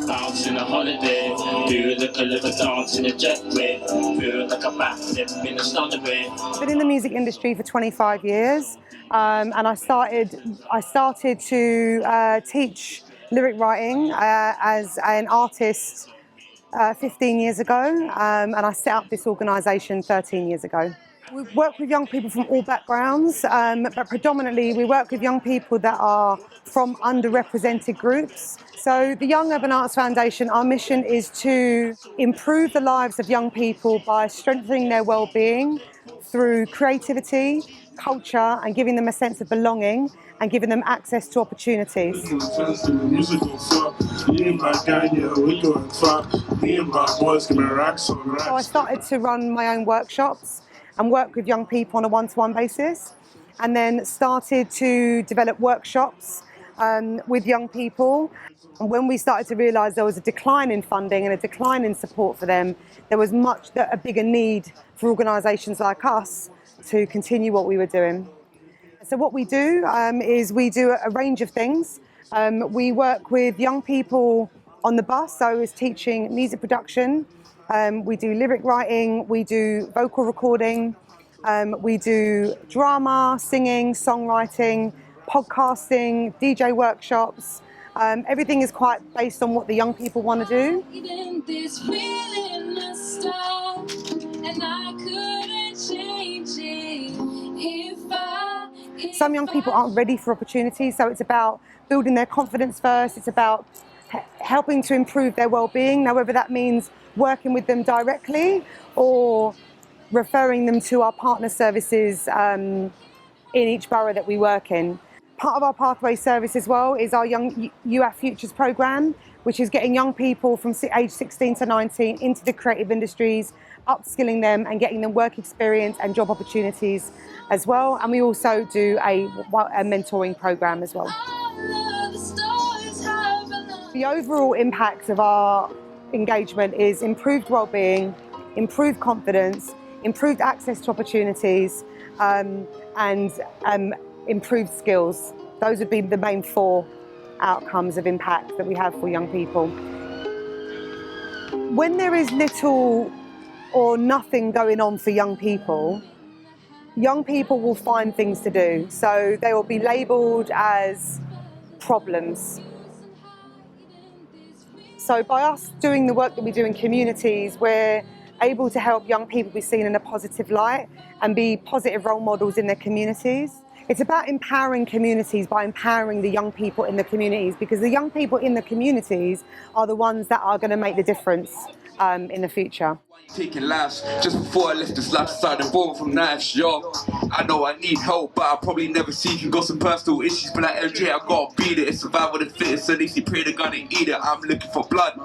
Bouncing a holiday, do like a little dance in a jetway, feel like a backflip in a stunaway. I've been in the music industry for 25 years, and I started to teach lyric writing as an artist 15 years ago, and I set up this organisation 13 years ago. We work with young people from all backgrounds, but predominantly we work with young people that are from underrepresented groups. So the Young Urban Arts Foundation, our mission is to improve the lives of young people by strengthening their well-being through creativity, culture, and giving them a sense of belonging and giving them access to opportunities. So I started to run my own workshops and work with young people on a one-to-one basis, and then started to develop workshops with young people. And when we started to realise there was a decline in funding and a decline in support for them, there was a bigger need for organisations like us to continue what we were doing. So what we do is we do a range of things. We work with young people on the bus, so it's teaching music production. We do lyric writing, we do vocal recording, we do drama, singing, songwriting, podcasting, DJ workshops. Everything is quite based on what the young people want to do. Some young people aren't ready for opportunities, so it's about building their confidence first. It's about helping to improve their well-being. Now, whether that means working with them directly or referring them to our partner services in each borough that we work in. Part of our pathway service as well is our Young YUAF Futures programme, which is getting young people from age 16 to 19 into the creative industries, upskilling them and getting them work experience and job opportunities as well. And we also do a mentoring programme as well. The overall impact of our engagement is improved well-being, improved confidence, improved access to opportunities, and improved skills. Those would be the main 4 outcomes of impact that we have for young people. When there is little or nothing going on for young people will find things to do. So they will be labelled as problems. So by us doing the work that we do in communities, we're able to help young people be seen in a positive light and be positive role models in their communities. It's about empowering communities by empowering the young people in the communities, because the young people in the communities are the ones that are going to make the difference in the future. Taking lives just before I left this lifestyle and born from knives, yo. I know I need help, but I'll probably never see you. Got some personal issues, but like LJ, I gotta beat it. It's survival of the fittest, so at least you pray they're gonna eat it. I'm looking for blood.